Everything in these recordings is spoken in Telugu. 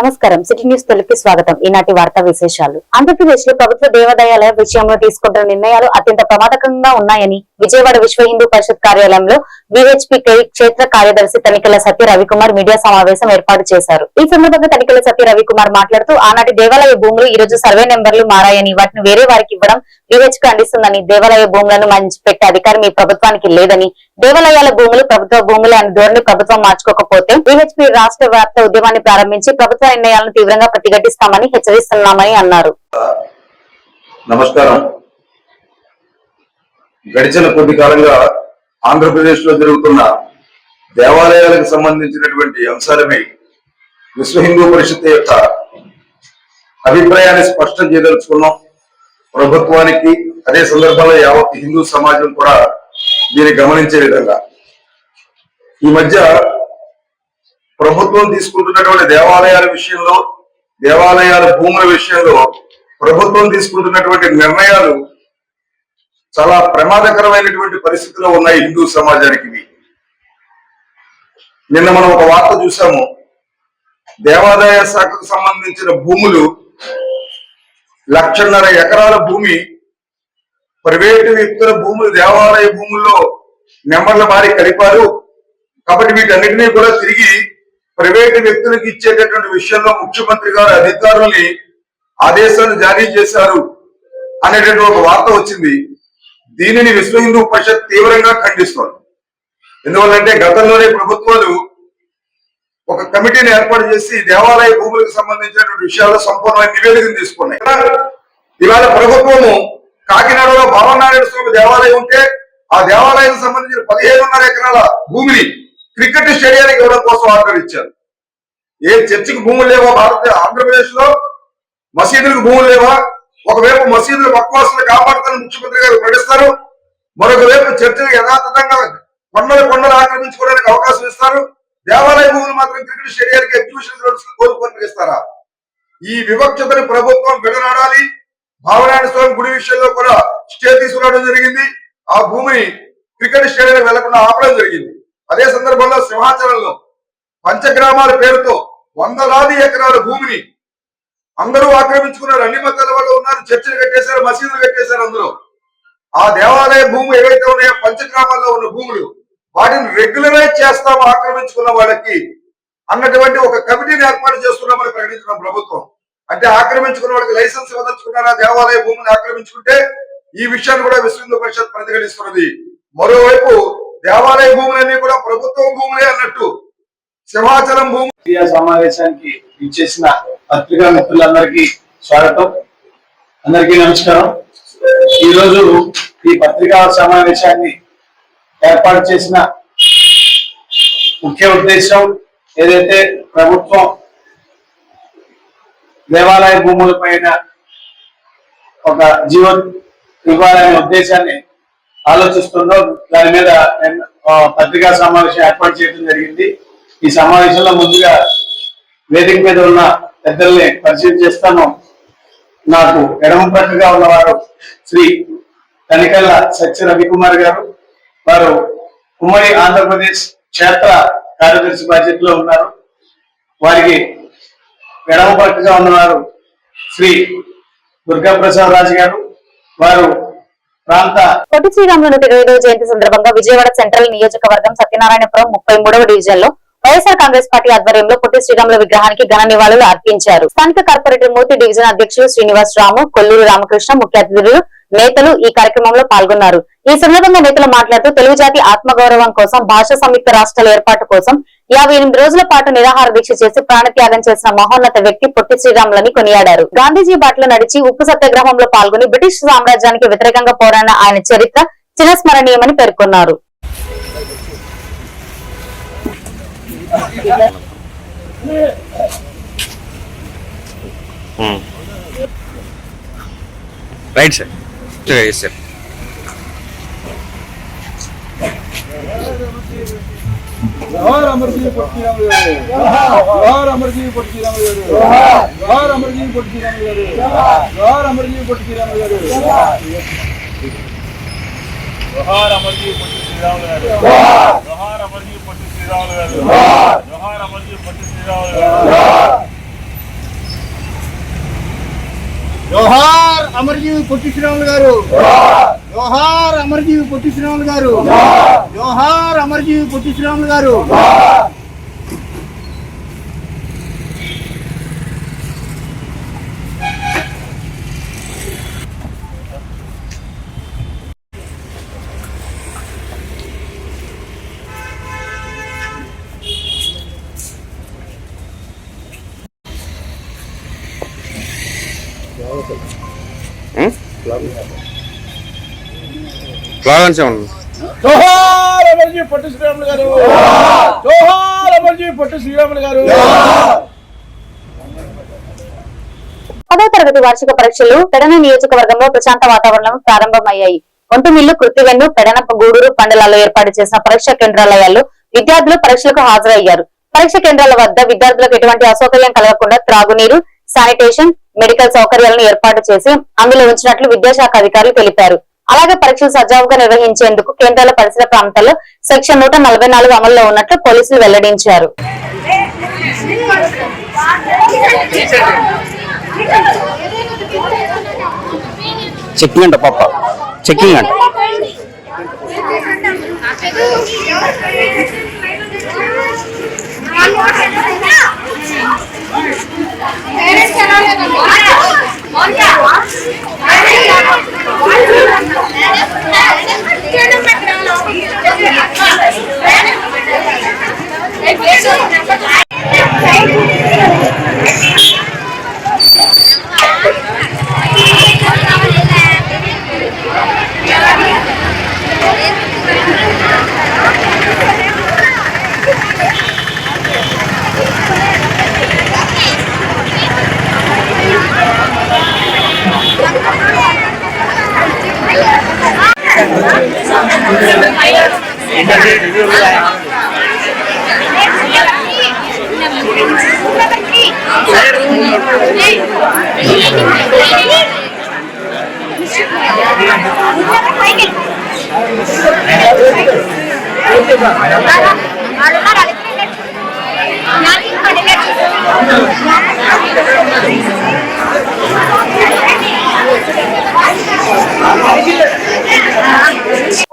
నమస్కారం. సిటీ న్యూస్ తెలుగుకి స్వాగతం. ఈనాటి వార్తా విశేషాలు. ఆంధ్రప్రదేశ్ లో ప్రభుత్వ దేవాదాయాల విషయంలో తీసుకుంటున్న నిర్ణయాలు అత్యంత ప్రమాదకంగా ఉన్నాయని విజయవాడ విశ్వ హిందూ పరిషత్ కార్యాలయంలో విహెచ్పి క్షేత్ర కార్యదర్శి తనికెళ్ల సత్య రవికుమార్ మీడియా సమావేశం ఏర్పాటు చేశారు. ఈ సందర్భంగా తనికెళ్ల సత్య రవికుమార్ మాట్లాడుతూ ఆనాటి దేవాలయ భూములు ఈ రోజు సర్వే నెంబర్లు మారాయని వాటిని వేరే వారికి ఇవ్వడం విహెచ్పి అందిస్తుందని, దేవాలయ భూములను మంచిపెట్టే అధికారం ఈ ప్రభుత్వానికి లేదని, దేవాలయాల భూములు ప్రభుత్వ భూములు అనే ధోరణి ప్రభుత్వం మార్చుకోకపోతే విహెచ్పి రాష్ట్ర వ్యాప్త ఉద్యమాన్ని ప్రారంభించి ప్రభుత్వ నిర్ణయాలను తీవ్రంగా ప్రతిఘటిస్తామని హెచ్చరిస్తున్నామని అన్నారు. నమస్కారం. గడిచిన కొద్ది కాలంగా ఆంధ్రప్రదేశ్ లో జరుగుతున్న దేవాలయాలకు సంబంధించినటువంటి అంశాలపై విశ్వ హిందూ పరిషత్ యొక్క అభిప్రాయాన్ని స్పష్టం చేయదలుచుకున్నాం ప్రభుత్వానికి. అదే సందర్భంలో యావత్ హిందూ సమాజం కూడా దీన్ని గమనించే విధంగా ఈ మధ్య ప్రభుత్వం తీసుకుంటున్నటువంటి దేవాలయాల విషయంలో, దేవాలయాల భూముల విషయంలో ప్రభుత్వం తీసుకుంటున్నటువంటి నిర్ణయాలు చాలా ప్రమాదకరమైనటువంటి పరిస్థితిలో ఉన్నాయి హిందూ సమాజానికి. నిన్న మనం ఒక వార్త చూసాము. దేవాదాయ శాఖకు సంబంధించిన భూములు 1.5 ఎకరాల భూమి ప్రైవేటు వ్యక్తుల భూములు దేవాలయ భూముల్లో నెంబర్ల మారి కలిపారు. కాబట్టి వీటన్నిటినీ కూడా తిరిగి ప్రైవేటు వ్యక్తులకు ఇచ్చేటటువంటి విషయంలో ముఖ్యమంత్రి గారు అధికారుల్ని ఆదేశాలు జారీ చేశారు అనేటువంటి ఒక వార్త వచ్చింది. దీనిని విశ్వ హిందూ పరిషత్ తీవ్రంగా ఖండిస్తోంది. ఎందువల్లంటే గతంలోనే ప్రభుత్వాలు ఒక కమిటీని ఏర్పాటు చేసి దేవాలయ భూములకు సంబంధించినటువంటి విషయాల్లో సంపూర్ణమైన నివేదికను తీసుకున్నాయి. ఇవాళ ప్రభుత్వము కాకినాడలో భావనారాయణ స్వామి దేవాలయం ఉంటే ఆ దేవాలయానికి సంబంధించిన 15.5 ఎకరాల భూమిని క్రికెట్ స్టేడియానికి ఇవ్వడం కోసం ఆర్డర్ ఇచ్చారు. ఏ చర్చికి భూములు లేవా? ఆంధ్రప్రదేశ్ లో మసీదులకు భూములు లేవా? ఒకవైపు మసీదులు వక్వాసులు కాపాడుతున్న ముఖ్యమంత్రి గారు ప్రకటిస్తారు, మరొక వైపు చర్చలు యథాతథంగా కొండలు ఆక్రమించుకోవడానికి అవకాశం ఇస్తారు. దేవాలయ భూములు మాత్రం క్రికెట్ స్టేడియానికి ఎగ్జిబిషన్ కోరుకొని ఇస్తారా? ఈ వివక్షతని ప్రభుత్వం విడనాడాలి. భావనారాయణ స్వామి గుడి విషయంలో కూడా స్టే తీసుకురావడం జరిగింది. ఆ భూమిని క్రికెట్ స్టేడియానికి వెళ్లకుండా ఆపడం జరిగింది. అదే సందర్భంలో సింహాచలంలో పంచగ్రామాల పేరుతో 100 ఎకరాల భూమిని అందరూ ఆక్రమించుకున్నారు. అన్ని మతాల వాళ్ళు ఉన్నారు. చర్చలు కట్టేశారు, మసీదులు కట్టేశారు. అందులో ఆ దేవాలయ భూమి ఏవైతే ఉన్నాయో పంచగ్రామాల్లో ఉన్న భూములు, వాటిని రెగ్యులరైజ్ చేస్తాము ఆక్రమించుకున్న వాళ్ళకి అన్నటువంటి ఒక కమిటీని ఏర్పాటు చేస్తున్నామని ప్రకటించిన ప్రభుత్వం. అంటే ఆక్రమించుకున్న వాళ్ళకి లైసెన్స్ ఇవ్వదలుచుకున్నారా? దేవాలయ భూమిని ఆక్రమించుకుంటే ఈ విషయాన్ని కూడా విశ్వ హిందూ పరిషత్ ప్రతిఘటిస్తున్నది. మరోవైపు దేవాలయ భూములన్నీ కూడా ప్రభుత్వం భూములే అన్నట్టు సింహాచలం భూమి. సమావేశానికి ఇచ్చేసిన పత్రికా మిత్రులందరికీ స్వాగతం. అందరికీ నమస్కారం. ఈరోజు ఈ పత్రికా సమావేశాన్ని ఏర్పాటు చేసిన ముఖ్య ఉద్దేశం ఏదైతే ప్రభుత్వం దేవాలయ భూముల పైన ఒక జీవో ఇవ్వాలనే ఉద్దేశాన్ని ఆలోచిస్తుందో దాని మీద పత్రికా సమావేశం ఏర్పాటు చేయడం జరిగింది. ఈ సమావేశంలో ముందుగా వేదిక మీద ఉన్న పెద్దల్ని పరిచయం చేస్తాను. నాకు ఎడమ పక్కగా ఉన్నవారు శ్రీ తనికెళ్ల సత్య రవికుమార్ గారు. వారు ఉమ్మడి ఆంధ్రప్రదేశ్ క్షేత్ర కార్యదర్శి బాధ్యతలో ఉన్నారు. వారికి ఎడమ పక్కగా ఉన్నవారు శ్రీ దుర్గా ప్రసాద్ రాజు గారు. వారు పొట్టి శ్రీరాములు 120వ జయంతి సందర్భంగా విజయవాడ సెంట్రల్ నియోజకవర్గం సత్యనారాయణపురం 33వ డివిజన్ లో వైఎస్ఆర్ కాంగ్రెస్ పార్టీ ఆధ్వర్యంలో పొట్టి శ్రీరాములు విగ్రహానికి ఘన నివాళులు అర్పించారు. స్థానిక కార్పొరేటర్ మూర్తి డివిజన్ అధ్యక్షులు శ్రీనివాస్ రాము, కొల్లూరు రామకృష్ణ ముఖ్య అతిథులు, నేతలు ఈ కార్యక్రమంలో పాల్గొన్నారు. ఈ సందర్భంగా నేతలు మాట్లాడుతూ తెలుగు జాతి ఆత్మగౌరవం కోసం, భాషా సంయుక్త రాష్ట్రాల ఏర్పాటు కోసం 58 రోజుల పాటు నిరాహార దీక్ష చేసి ప్రాణత్యాగం చేసిన మహోన్నత వ్యక్తి పొట్టి శ్రీరాములని కొనియాడారు. గాంధీజీ బాటలో నడిచి ఉప్పు సత్యాగ్రహంలో పాల్గొని బ్రిటిష్ సామ్రాజ్యానికి వ్యతిరేకంగా పోరాడిన ఆయన చరిత్ర చిరస్మరణీయమని పేర్కొన్నారు. Right sir. సార్ जोहार अमरजीत पोट्टी रामुलु गारु जोहार अमरजीत पोट्टी रामुलु गारु जोहार अमरजीत पोट्टी रामुलु गारु जोहार अमरजीत पोट्टी रामुलु गारु जोहार अमरजीत पोट्टी रामुलु गारु जोहार अमरजीत पोट्टी रामुलु गारु जोहार अमरजीत पोट्टी रामुलु गारु అమరజీవి పొట్టి శ్రీరాములు గారు, జోహార్ అమరజీవి పొట్టి శ్రీరాములు గారు, జోహార్ అమరజీవి పొట్టి శ్రీరాములు గారు. ఫ్లాగన్స్ ఏమన్నా జోహార్ అమరజీవి పొట్టి శ్రీరాములు గారు, జోహార్ అమరజీవి పొట్టి శ్రీరాములు గారు. 10వ తరగతి వార్షిక పరీక్షలు పెడన నియోజకవర్గంలో ప్రశాంత వాతావరణం ప్రారంభమయ్యాయి. ఒంటిమిల్లు, కృత్తివెన్ను, పెడన, గూడూరు మండలాల్లో ఏర్పాటు చేసిన పరీక్షా కేంద్రాలయాల్లో విద్యార్థులు పరీక్షలకు హాజరయ్యారు. పరీక్ష కేంద్రాల వద్ద విద్యార్థులకు ఎటువంటి అసౌకర్యం కలగకుండా త్రాగునీరు, శానిటేషన్, మెడికల్ సౌకర్యాలను ఏర్పాటు చేసి అందులో ఉంచినట్లు విద్యాశాఖ అధికారులు తెలిపారు. అలాగే పరీక్షలు సజావుగా నిర్వహించేందుకు కేంద్రాల పరిసర ప్రాంతాల్లో సెక్షన్ 144 అమల్లో ఉన్నట్లు పోలీసులు వెల్లడించారు. చెక్కింగ్ అంట పాప, చెక్కింగ్ అంట.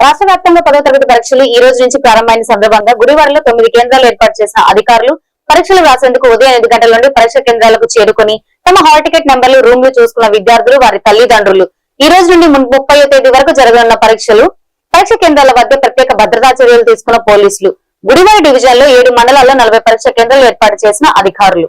రాష్ట్ర వ్యాప్తంగా 10వ తరగతి పరీక్షలు ఈ రోజు నుంచి ప్రారంభమైన సందర్భంగా గుడివాడలో 9 కేంద్రాలు ఏర్పాటు చేసిన అధికారులు పరీక్షలు రాసేందుకు ఉదయం 8 గంటల నుండి పరీక్ష కేంద్రాలకు చేరుకుని తమ హాల్ టికెట్ నెంబర్లు, రూమ్లు చూసుకున్న విద్యార్థులు, వారి తల్లిదండ్రులు ఈ రోజు నుండి 30వ తేదీ వరకు జరగనున్న పరీక్ష కేంద్రాల వద్ద ప్రత్యేక భద్రతా చర్యలు తీసుకున్న పోలీసులు. గుడివాడ డివిజన్ లో 7 మండలాల్లో 40 పరీక్ష కేంద్రాలు ఏర్పాటు చేసిన అధికారులు.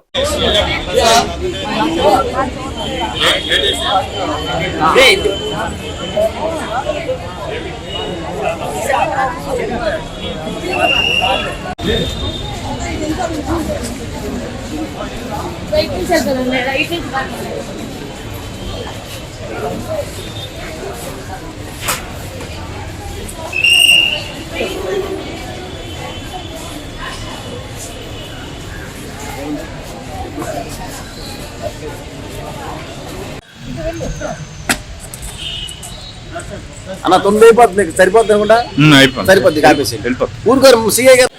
అన్న 9 అయిపోతుంది, సరిపోతుంది అనుకుంటా. సరిపోద్ది కాపేసి ఊరుకోరు సిఐ గారు.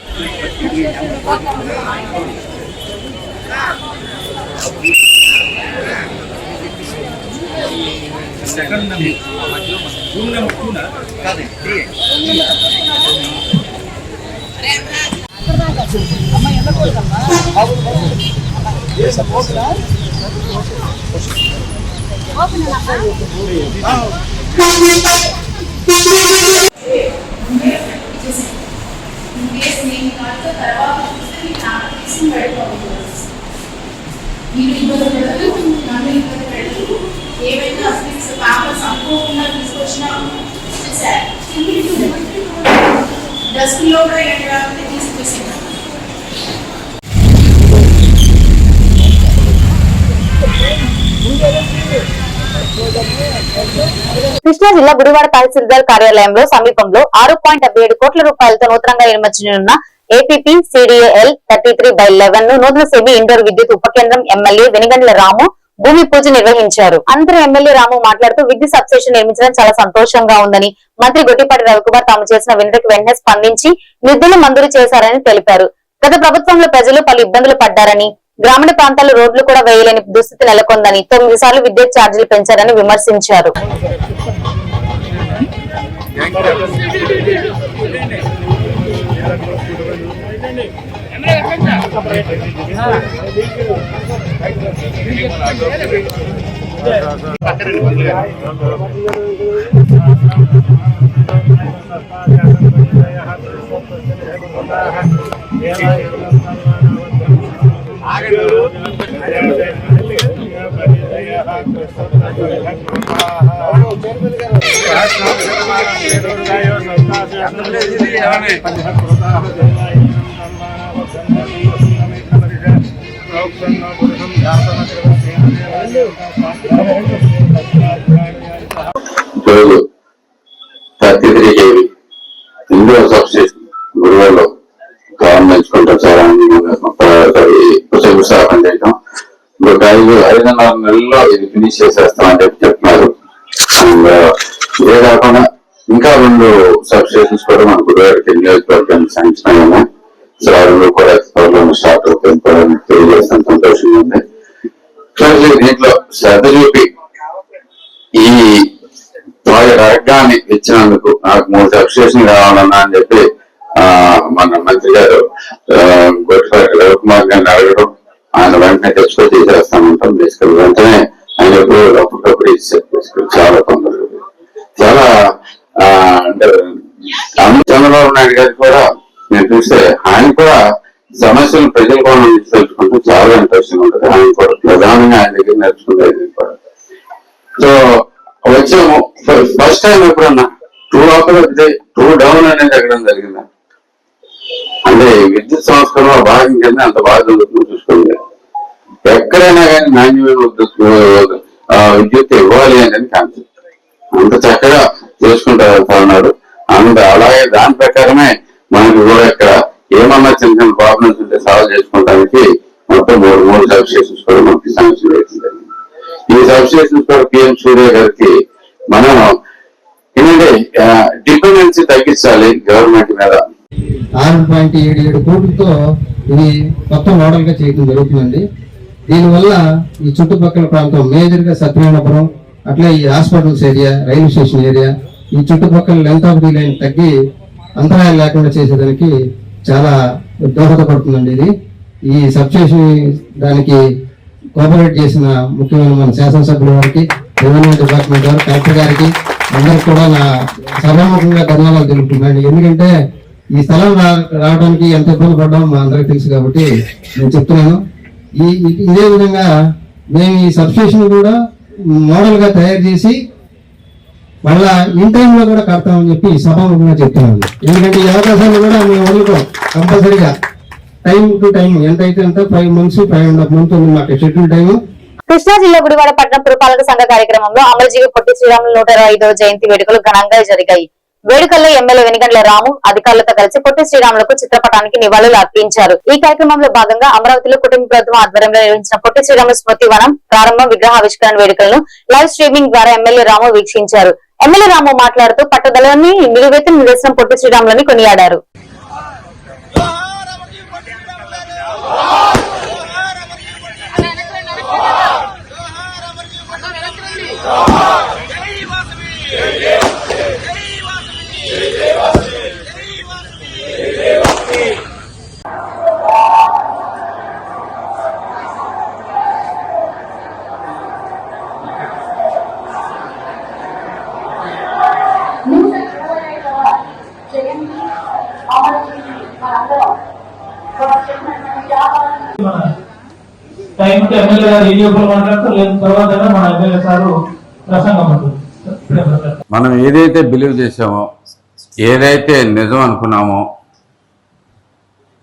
ఏవైనా పేపర్స్ అనుకోకుండా తీసుకొచ్చిన డస్ట్బిన్లో కూడా ఎక్కడ తీసుకొచ్చింది. కృష్ణా జిల్లా గుడివాడ తహసీల్దార్ కార్యాలయంలో సమీపంలో 6.77 కోట్ల రూపాయలతో నూతనంగా నిర్మించనున్న ఏపీపీ CDAL 33/11 ను నూతన సెమీ ఇండోర్ విద్యుత్ ఉప కేంద్రం ఎమ్మెల్యే వెనిగండ్ల రాము భూమి పూజ నిర్వహించారు. అనంతరం ఎమ్మెల్యే రాము మాట్లాడుతూ విద్యుత్ సబ్స్టేషన్ నిర్మించడం చాలా సంతోషంగా ఉందని, మంత్రి గొట్టిపాటి రవికుమార్ తాము చేసిన వినతికి వెంటనే స్పందించి నిధులు మంజూరు చేశారని తెలిపారు. గత ప్రభుత్వంలో ప్రజలు పలు ఇబ్బందులు పడ్డారని, గ్రామీణ ప్రాంతాల్లో రోడ్లు కూడా వేయలేని దుస్థితి నెలకొందని 9 సార్లు విద్యుత్ ఛార్జీలు పెంచారని విమర్శించారు. ఇందులో సబ్స్టేషన్ గురువులో గవర్నమెంట్ చాలా పని చేయటం ఇంకొక 5-6 నెలల్లో ఇది ఫినిష్ చేసేస్తామని చెప్తున్నారు. అండ్ ఇదే కాకుండా ఇంకా 2 సబ్స్టేషన్స్ కూడా మన గురువారికి నియోజకవర్గానికి శాంక్షన్ అయ్యాము. సో ఆ 2 కూడా త్వరలో స్టార్ట్ అవుతాయని తెలియజేస్తాను. సంతోషంగా ఉంది. దీంట్లో శ్రద్ధ చూపి ఈ వర్గాన్ని ఇచ్చినందుకు నాకు 3 సబ్స్టేషన్ కావాలన్నా అని చెప్పి మన మంత్రి గారు గొట్టిపాటి రవికుమార్ గారిని అడగడం, ఆయన వెంటనే తెచ్చుకొని తీసేస్తామంటాం. తీసుకెళ్ళి వెంటనే ఆయన అప్పటికప్పుడు చాలా తొందరగా చాలా చంద్రబాబు నాయుడు గారికి కూడా నేను చూస్తే ఆయన కూడా సమస్యలు ప్రజల కోణం నుంచి తెలుసుకుంటూ చాలా ఇంట్రెస్టింగ్ ఉంటుంది. ఆయన కూడా ప్రధానంగా ఆయన దగ్గర నేర్చుకునేది కూడా. సో వచ్చాము ఫస్ట్ టైం ఎప్పుడన్నా 2 అప్ 2 డౌన్ అనేది ఎక్కడం జరిగిందా అంటే విద్యుత్ సంస్కరణలో భాగం కింద అంత బాగా చూసుకోండి. ఎక్కడైనా కానీ నాణ్యమైన విద్యుత్ ఇవ్వాలి అనేది కాన్సెప్ట్ అంత చక్కగా చేసుకుంటూ వెళ్తా ఉన్నాడు. అలాగే దాని ప్రకారమే మనకి కూడా ఇక్కడ ఏమన్నా చిన్న చిన్న ప్రాబ్లమ్స్ ఉంటే సాల్వ్ చేసుకోవడానికి మొత్తం 3 సబ్స్టేషన్స్ కూడా మనకి శాంక్షన్ వేయడం జరిగింది. ఈ సబ్స్టేషన్స్ కూడా పిఎం సూర్య గారికి మనం ఏంటంటే డిపెండెన్సీ తగ్గించాలి గవర్నమెంట్ మీద. 6.77 కోట్లతో ఇది మొత్తం మోడల్ గా చేయడం జరుగుతుందండి. దీనివల్ల ఈ చుట్టుపక్కల ప్రాంతం మేజర్ గా సత్యనారాయణపురం అట్లా ఈ hospitals area, railway station area ఈ చుట్టుపక్కల లెంత్ ఆఫ్ ది లైన్ తగ్గి అంతరాయం లేకుండా చేసేదానికి చాలా దోహదపడుతుందండి. ఇది ఈ సబ్స్టేషన్ దానికి కోఆపరేట్ చేసిన ముఖ్యమైన మన శాసనసభ్యుల వారికి, రెవెన్యూ డిపార్ట్మెంట్ వారు, కలెక్టర్ గారికి అందరికి కూడా నా సభాముఖంగా ధన్యవాదాలు తెలుపుతున్నాను. ఎందుకంటే ఈ స్థలం రావడానికి ఎంత ఇబ్బంది పడ్డామో మా అందరికి తెలుసు కాబట్టి నేను చెప్తున్నాను. ఇదే విధంగా మేము ఈ సబ్స్టేషన్ కూడా మోడల్ గా తయారు చేసి మళ్ళా ఇన్ టైంలో కూడా కడతామని చెప్పి సభాముఖంగా చెప్తున్నాను. ఎందుకంటే ఈ అవకాశాన్ని కూడా మేము వదులుకోం. కంపల్సరిగా టైం టు టైం ఎంత అయితే అంత 5 months 5.5 months ఉంది మాకు షెడ్యూల్ టైం. కృష్ణా జిల్లా గుడివాడ పట్టణం పురపాలక సంఘ కార్యక్రమంలో అమరజీవి పొట్టి శ్రీరాములు 125వ జయంతి వేడుకలు ఘనంగా జరిగాయి. వేడుకల్లో ఎమ్మెల్యే వెనిగండ్ల రాము అధికారులతో కలిసి పొట్టి శ్రీరాములకు చిత్రపటానికి నివాళులు అర్పించారు. ఈ కార్యక్రమంలో భాగంగా అమరావతిలో కుటుంబ ప్రభుత్వం ఆధ్వర్యంలో నిర్వహించిన పొట్టి శ్రీరాములు స్మృతి వనం ప్రారంభ విగ్రహావిష్కరణ వేడుకలను లైవ్ స్ట్రీమింగ్ ద్వారా ఎమ్మెల్యే రాము వీక్షించారు. ఎమ్మెల్యే రాము మాట్లాడుతూ పట్టుదలని నిలువెత్తిన నిదర్శనం పొట్టి శ్రీరాములని కొనియాడారు. మనం ఏదైతే బిలీవ్ చేసామో, ఏదైతే నిజం అనుకున్నామో,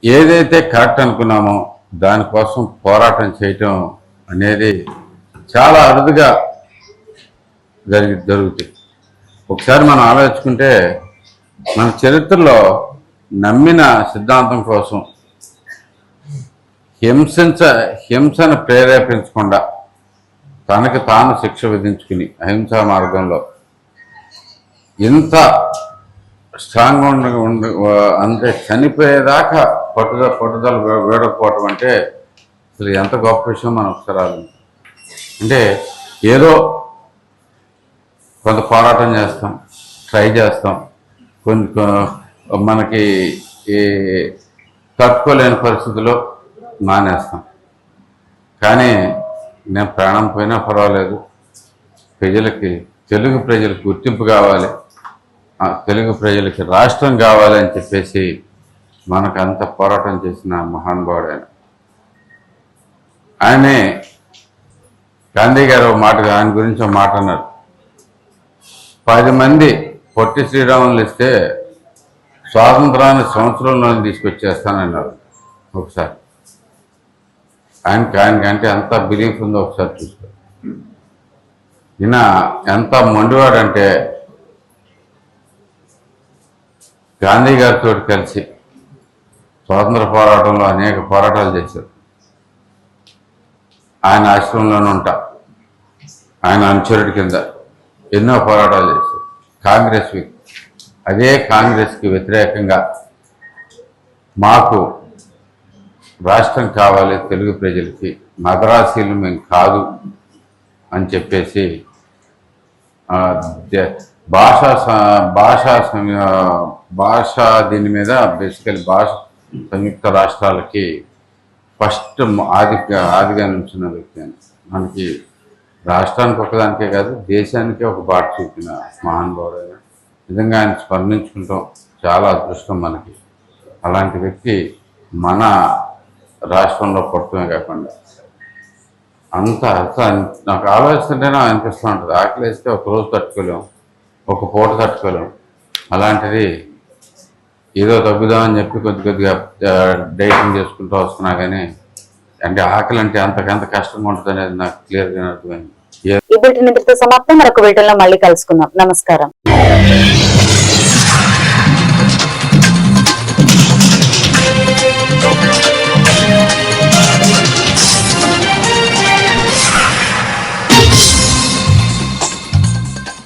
ఏదైతే కరెక్ట్ అనుకున్నామో దానికోసం పోరాటం చేయటం అనేది చాలా అరుదుగా జరుగుతుంది. ఒకసారి మనం ఆలోచించుకుంటే మన చరిత్రలో నమ్మిన సిద్ధాంతం కోసం హింసను ప్రేరేపించకుండా తనకి తాను శిక్ష విధించుకుని అహింసా మార్గంలో ఇంత స్ట్రాంగ్ అంటే చనిపోయేదాకా పట్టుదల వీడకపోవటం అంటే అసలు ఎంత గొప్ప విషయం మనం ఒకసారి ఆలోచించాలి. అంటే ఏదో కొంత పోరాటం చేస్తాం, ట్రై చేస్తాం, మనకి ఈ తట్టుకోలేని పరిస్థితుల్లో మానేస్తాం. కానీ నేను ప్రాణం పోయినా పర్వాలేదు, తెలుగు ప్రజలకు గుర్తింపు కావాలి, తెలుగు ప్రజలకి రాష్ట్రం కావాలి అని చెప్పేసి మనకు అంత పోరాటం చేసిన మహానుభావుడు ఆయనే. గాంధీ గారు ఆయన గురించి ఒక మాట అన్నారు, 10 మంది పొట్టి శ్రీరాములు ఇస్తే స్వాతంత్రాన్ని సంవత్సరంలో తీసుకొచ్చేస్తానన్నారు. ఒకసారి ఆయనకంటే ఎంత బిలీఫ్ ఉందో ఒకసారి చూసుకో. ఈయన ఎంత మొండివాడంటే గాంధీ గారితో కలిసి స్వాతంత్ర పోరాటంలో అనేక పోరాటాలు చేశారు. ఆయన ఆశ్రమంలోనే ఉంటా, ఆయన అనుచరుడి కింద ఎన్నో పోరాటాలు చేశారు. అదే కాంగ్రెస్కి వ్యతిరేకంగా మాకు రాష్ట్రం కావాలి, తెలుగు ప్రజలకి మద్రాసీలు మేము కాదు అని చెప్పేసి భాష దీని మీద బేసికలీ సంయుక్త రాష్ట్రాలకి ఫస్ట్ ఆదిగా నిలిచిన వ్యక్తి అని. మనకి రాష్ట్రానికి ఒకదానికే కాదు, దేశానికే ఒక బాట చూపిన మహానుభావుడు. నిజంగా ఆయన స్మరించుకుంటాం చాలా అదృష్టం మనకి. అలాంటి వ్యక్తి మన రాష్ట్రంలో పుట్టమే కాకుండా నాకు ఆలోచిస్తుంటేనే అనిపిస్తూ ఉంటుంది. ఆకలి వేస్తే ఒక రోజు తట్టుకోలేం, ఒక పూట తట్టుకోలేం. అలాంటిది ఏదో తగ్గుదామని చెప్పి కొద్దిగా డైటింగ్ చేసుకుంటూ వస్తున్నా కానీ అంటే ఆకలి అంటే అంతకంత కష్టంగా ఉంటుంది అనేది నాకు క్లియర్గా అర్థమైంది. ఈ బులెటిన్ ఇంతటితో సమాప్తం. మరొక బులెటిన్లో మళ్ళీ కలుసుకుందాం. నమస్కారం.